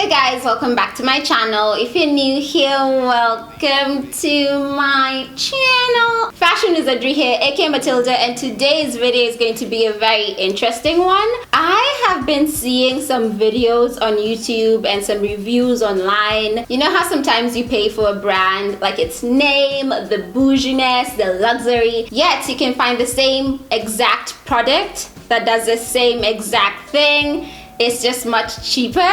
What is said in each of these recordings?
Hey guys, welcome back to my channel. If you're new here, welcome to my channel. Fashion Wizardry here, aka Matilda, and today's video is going to be a very interesting one. I have been seeing some videos on YouTube and some reviews online. You know how sometimes you pay for a brand, like its name, the bouginess, the luxury, yet you can find the same exact product that does the same exact thing. It's just much cheaper.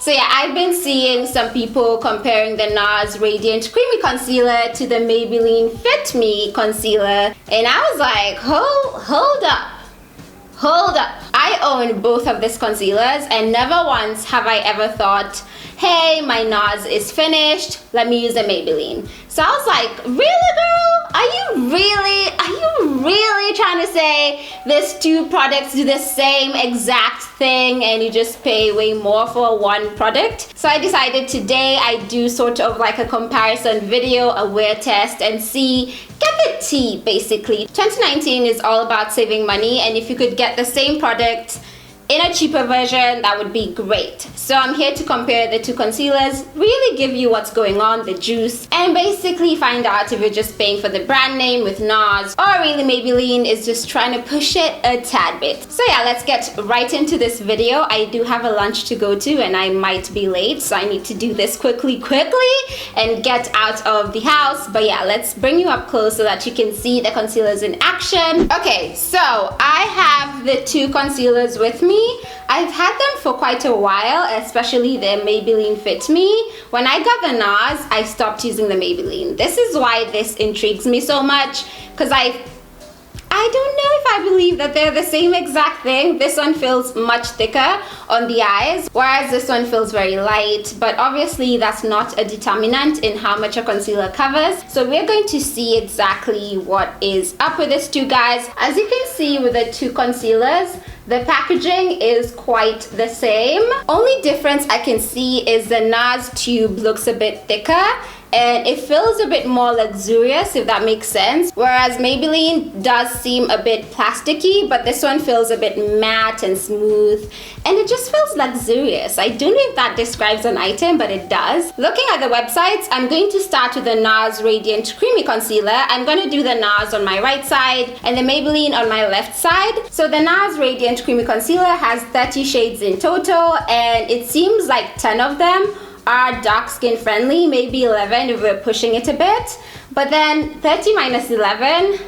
So yeah, I've been seeing some people comparing the NARS Radiant Creamy Concealer to the Maybelline Fit Me Concealer, and I was like, hold up. I own both of these concealers, and never once have I ever thought, hey, my NARS is finished, let me use a Maybelline. So I was like, really, girl? Are you really trying to say these two products do the same exact thing and you just pay way more for one product? So I decided today I do sort of like a comparison video, a wear test, and see, get the tea basically. 2019 is all about saving money, and if you could get the same product in a cheaper version, that would be great. So I'm here to compare the two concealers, really give you what's going on, the juice, and basically find out if you're just paying for the brand name with NARS, or really Maybelline is just trying to push it a tad bit. So yeah, let's get right into this video. I do have a lunch to go to and I might be late, so I need to do this quickly and get out of the house. But yeah, let's bring you up close so that you can see the concealers in action. Okay, so I have the two concealers with me. I've had them for quite a while, especially the Maybelline Fit Me. When I got the NARS, I stopped using the Maybelline. This is why this intrigues me so much, because I don't know if I believe that they're the same exact thing. This one feels much thicker on the eyes, whereas this one feels very light, but obviously that's not a determinant in how much a concealer covers. So we're going to see exactly what is up with these two guys. As you can see with the two concealers, the packaging is quite the same. Only difference I can see is the NARS tube looks a bit thicker and it feels a bit more luxurious, if that makes sense. Whereas Maybelline does seem a bit plasticky, but this one feels a bit matte and smooth, and it just feels luxurious. I don't know if that describes an item, but it does. Looking at the websites, I'm going to start with the NARS Radiant Creamy Concealer. I'm going to do the NARS on my right side and the Maybelline on my left side. So the NARS Radiant Creamy Concealer has 30 shades in total, and it seems like 10 of them are dark skin friendly, maybe 11 if we're pushing it a bit, but then 30 minus 11,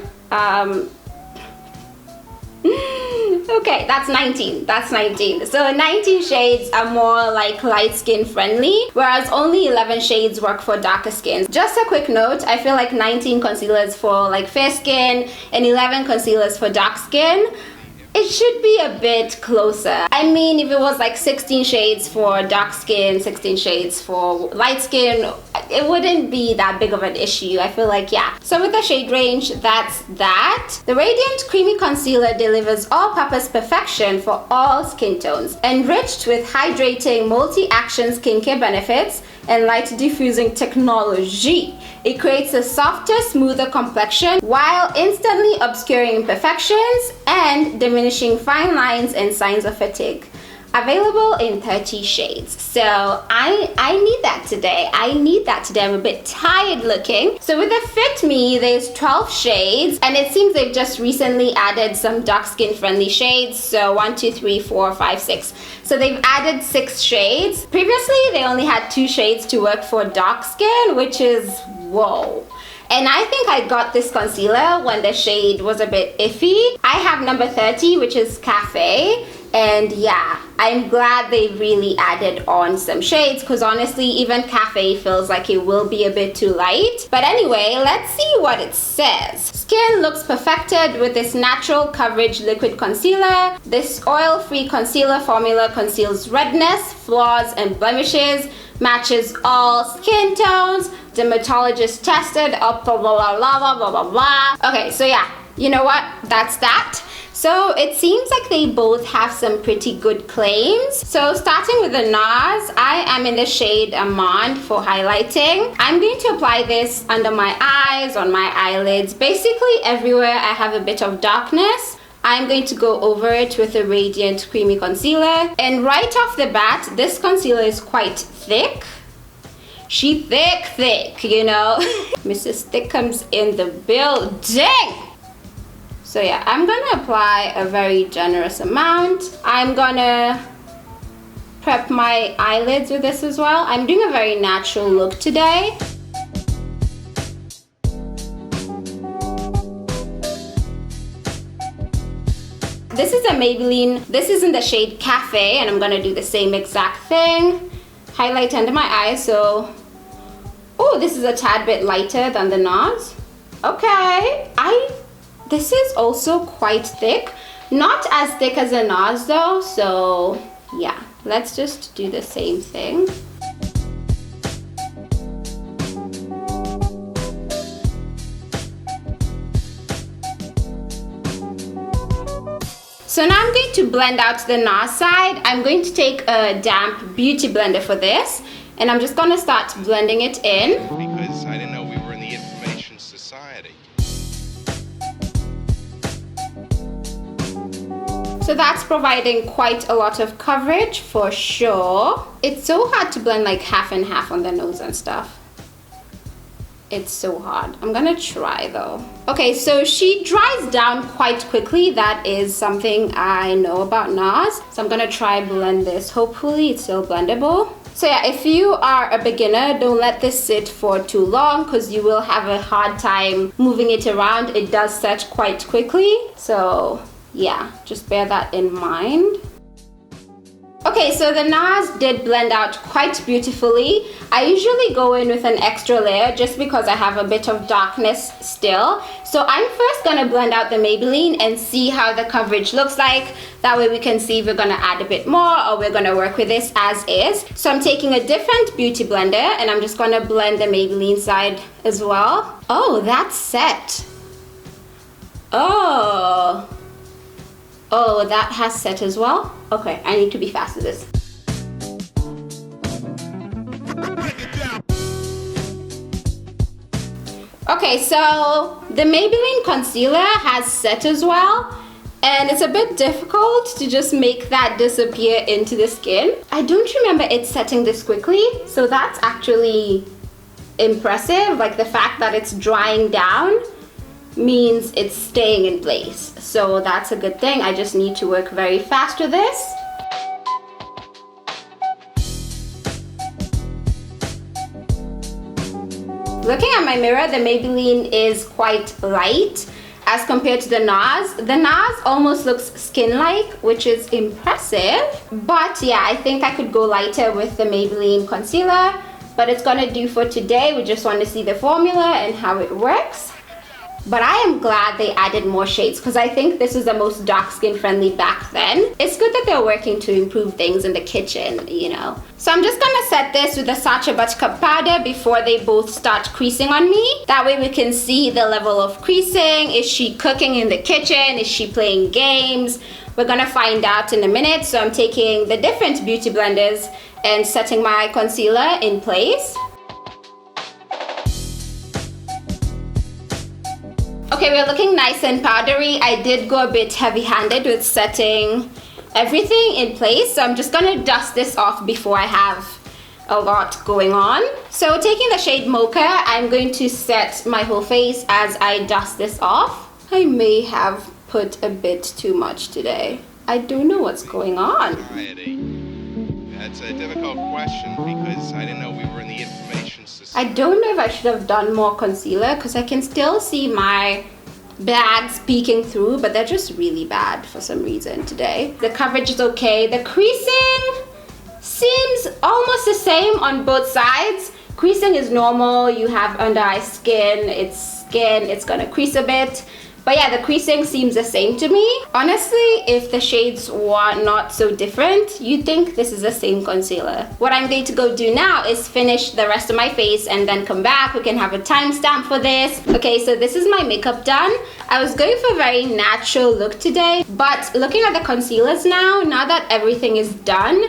okay, that's 19. So 19 shades are more like light skin friendly, whereas only 11 shades work for darker skins. Just a quick note, I feel like 19 concealers for like fair skin and 11 concealers for dark skin. It should be a bit closer. I mean, if it was like 16 shades for dark skin, 16 shades for light skin, it wouldn't be that big of an issue. I feel like, yeah. So with the shade range, that's that. The Radiant Creamy Concealer delivers all-purpose perfection for all skin tones. Enriched with hydrating multi-action skincare benefits and light diffusing technology, it creates a softer, smoother complexion while instantly obscuring imperfections and diminishing fine lines and signs of fatigue. Available in 30 shades. So I need that today. I'm a bit tired looking. So with the Fit Me, there's 12 shades, and it seems they've just recently added some dark skin friendly shades. So 1, 2, 3, 4, 5, 6. So they've added 6 shades. Previously, they only had 2 shades to work for dark skin, which is whoa. And I think I got this concealer when the shade was a bit iffy. I have number 30, which is Cafe. And yeah, I'm glad they really added on some shades, because honestly, even Cafe feels like it will be a bit too light. But anyway, let's see what it says. Skin looks perfected with this natural coverage liquid concealer. This oil-free concealer formula conceals redness, flaws, and blemishes, matches all skin tones, dermatologist tested, blah, blah, blah, blah, blah, blah, blah. Okay, so yeah, you know what? That's that. So it seems like they both have some pretty good claims. So starting with the NARS, I am in the shade Amande for highlighting. I'm going to apply this under my eyes, on my eyelids, basically everywhere I have a bit of darkness. I'm going to go over it with a Radiant Creamy Concealer. And right off the bat, this concealer is quite thick. She thick, you know. Mrs. Thickums in the building. So yeah, I'm gonna apply a very generous amount. I'm gonna prep my eyelids with this as well. I'm doing a very natural look today. This is a Maybelline, this is in the shade Cafe, and I'm gonna do the same exact thing. Highlight under my eyes, so, oh, this is a tad bit lighter than the NARS. Okay, this is also quite thick. Not as thick as the NARS though, so yeah, let's just do the same thing. So now I'm going to blend out the NARS side. I'm going to take a damp beauty blender for this, and I'm just gonna start blending it in. Because I didn't know we were in the information society. So that's providing quite a lot of coverage for sure. It's so hard to blend like half and half on the nose and stuff. It's so hard. I'm gonna try though. Okay, so she dries down quite quickly. That is something I know about NARS. So I'm gonna try blend this. Hopefully it's still blendable. So yeah, if you are a beginner, don't let this sit for too long because you will have a hard time moving it around. It does set quite quickly. So yeah, just bear that in mind. Okay, so the NARS did blend out quite beautifully. I usually go in with an extra layer just because I have a bit of darkness still. So I'm first gonna blend out the Maybelline and see how the coverage looks like. That way we can see if we're gonna add a bit more or we're gonna work with this as is. So I'm taking a different beauty blender and I'm just gonna blend the Maybelline side as well. Oh, that's set. Oh, that has set as well. Okay, I need to be fast with this. Okay, so the Maybelline concealer has set as well, and it's a bit difficult to just make that disappear into the skin. I don't remember it setting this quickly, so that's actually impressive. Like the fact that it's drying down means it's staying in place, so that's a good thing. I just need to work very fast with this. Looking at my mirror, the Maybelline is quite light as compared to the NARS. The NARS almost looks skin-like, which is impressive, but yeah, I think I could go lighter with the Maybelline concealer, but it's gonna do for today. We just want to see the formula and how it works. But I am glad they added more shades because I think this is the most dark skin friendly back then. It's good that they're working to improve things in the kitchen, you know. So I'm just gonna set this with the Sacha Buttercup powder before they both start creasing on me. That way we can see the level of creasing. Is she cooking in the kitchen? Is she playing games? We're gonna find out in a minute. So I'm taking the different beauty blenders and setting my concealer in place. Okay, we're looking nice and powdery. I did go a bit heavy-handed with setting everything in place, so I'm just gonna dust this off before I have a lot going on. So taking the shade Mocha, I'm going to set my whole face as I dust this off. I may have put a bit too much today. I don't know what's going on. That's a difficult question because I didn't know we were in the information society. I don't know if I should have done more concealer because I can still see my bags peeking through, but they're just really bad for some reason today. The coverage is okay. The creasing seems almost the same on both sides. Creasing is normal. You have under eye skin, it's gonna crease a bit. But yeah, the creasing seems the same to me. Honestly, if the shades were not so different, you'd think this is the same concealer. What I'm going to go do now is finish the rest of my face and then come back. We can have a timestamp for this. Okay, so this is my makeup done. I was going for a very natural look today, but looking at the concealers now that everything is done,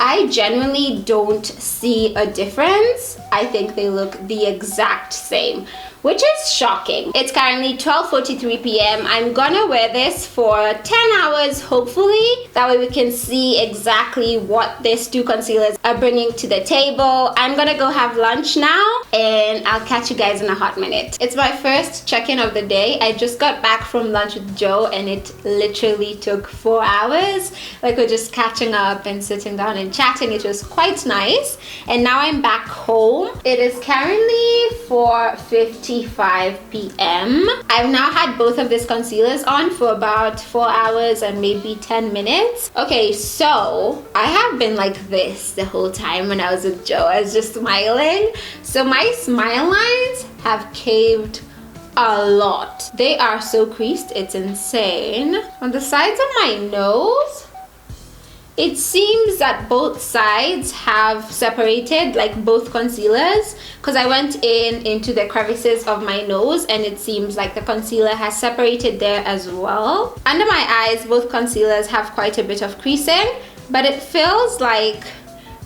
I genuinely don't see a difference. I think they look the exact same, which is shocking. It's currently 12:43 p.m. I'm gonna wear this for 10 hours, hopefully. That way we can see exactly what these two concealers are bringing to the table. I'm gonna go have lunch now, and I'll catch you guys in a hot minute. It's my first check-in of the day. I just got back from lunch with Joe, and it literally took 4 hours. Like, we're just catching up and sitting down and chatting. It was quite nice. And now I'm back home. It is currently 4:55 p.m. I've now had both of these concealers on for about 4 hours and maybe 10 minutes. Okay, so I have been like this the whole time when I was with Joe. I was just smiling. So my smile lines have caved a lot. They are so creased, it's insane. On the sides of my nose, it seems that both sides have separated, like both concealers, because I went into the crevices of my nose and it seems like the concealer has separated there as well. Under my eyes, both concealers have quite a bit of creasing, but it feels like,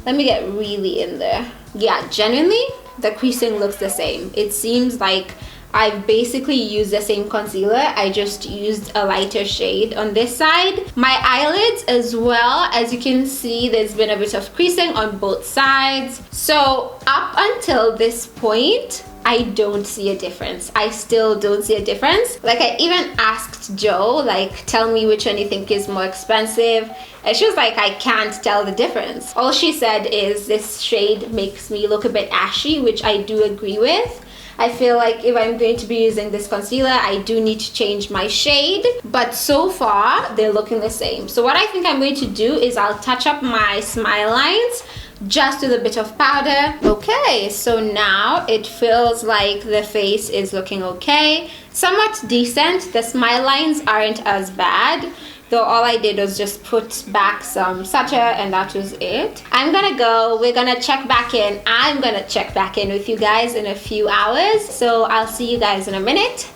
let me get really in there. Yeah, genuinely, the creasing looks the same. It seems like I've basically used the same concealer. I just used a lighter shade on this side. My eyelids as well, as you can see, there's been a bit of creasing on both sides. So up until this point, I don't see a difference. I still don't see a difference. Like, I even asked Joe, like, tell me which one you think is more expensive. And she was like, I can't tell the difference. All she said is this shade makes me look a bit ashy, which I do agree with. I feel like if I'm going to be using this concealer, I do need to change my shade. But so far, they're looking the same. So what I think I'm going to do is I'll touch up my smile lines just with a bit of powder. Okay, so now it feels like the face is looking okay. Somewhat decent. The smile lines aren't as bad, though all I did was just put back some suture and that was it. I'm gonna go, we're gonna check back in. I'm gonna check back in with you guys in a few hours. So I'll see you guys in a minute.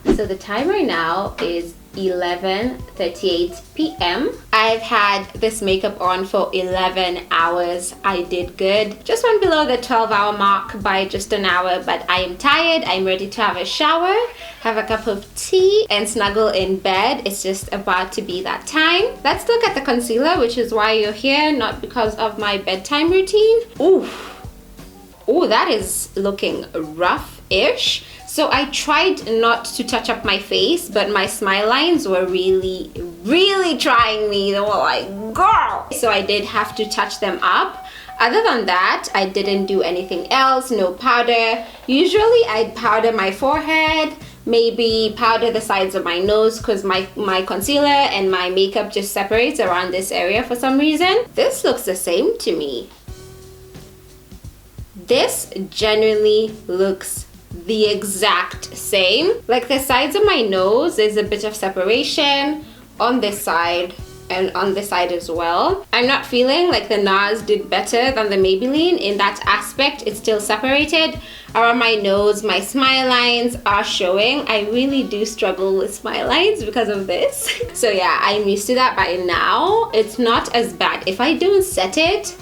So the time right now is 11:38 p.m. I've had this makeup on for 11 hours. I did good. Just went below the 12-hour mark by just an hour, but I am tired. I'm ready to have a shower, have a cup of tea, and snuggle in bed. It's just about to be that time. Let's look at the concealer, which is why you're here, not because of my bedtime routine. Ooh, that is looking rough-ish. So I tried not to touch up my face, but my smile lines were really, really trying me. They were like, girl! So I did have to touch them up. Other than that, I didn't do anything else, no powder. Usually I'd powder my forehead, maybe powder the sides of my nose, because my concealer and my makeup just separates around this area for some reason. This looks the same to me. This genuinely looks the exact same. Like, the sides of my nose, there's a bit of separation on this side and on this side as well. I'm not feeling like the NARS did better than the Maybelline in that aspect. It's still separated. Around my nose, my smile lines are showing. I really do struggle with smile lines because of this. So yeah, I'm used to that by now. It's not as bad. If I don't set it,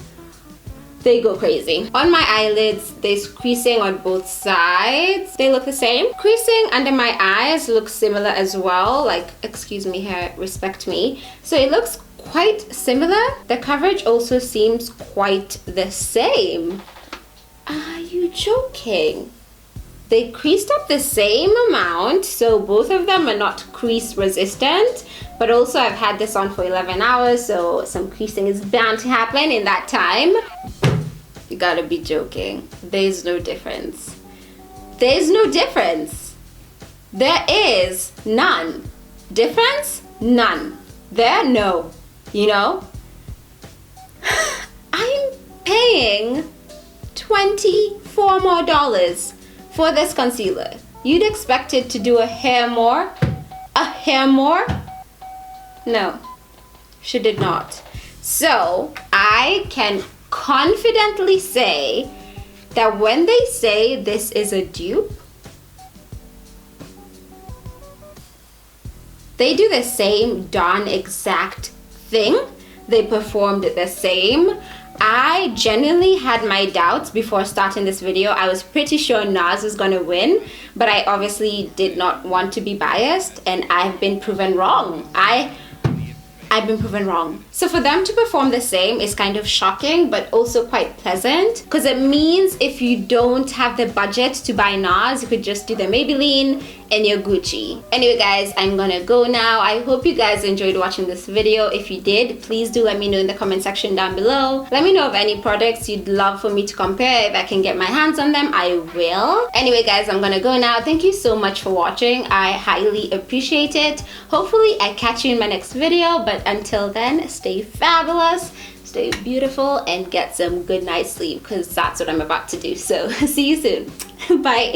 they go crazy. On my eyelids, there's creasing on both sides. They look the same. Creasing under my eyes looks similar as well. Like, excuse me here, respect me. So it looks quite similar. The coverage also seems quite the same. Are you joking? They creased up the same amount, so both of them are not crease resistant, but also I've had this on for 11 hours, so some creasing is bound to happen in that time. You gotta be joking. There's no difference. There's no difference. There is none. Difference? None. There? No. You know? I'm paying $24 more for this concealer. You'd expect it to do a hair more? A hair more? No. She did not. So, I can confidently say that when they say this is a dupe, they do the same darn exact thing. They performed the same. I genuinely had my doubts before starting this video. I was pretty sure NARS was gonna win, but I obviously did not want to be biased, and I've been proven wrong. I've been proven wrong. So for them to perform the same is kind of shocking, but also quite pleasant, because it means if you don't have the budget to buy NARS, you could just do the Maybelline and your Gucci. Anyway guys, I'm gonna go now. I hope you guys enjoyed watching this video. If you did, please do let me know in the comment section down below. Let me know of any products you'd love for me to compare. If I can get my hands on them, I will. Anyway guys, I'm gonna go now. Thank you so much for watching. I highly appreciate it. Hopefully I catch you in my next video, but until then, stay fabulous, stay beautiful, and get some good night's sleep, because that's what I'm about to do. So see you soon. Bye.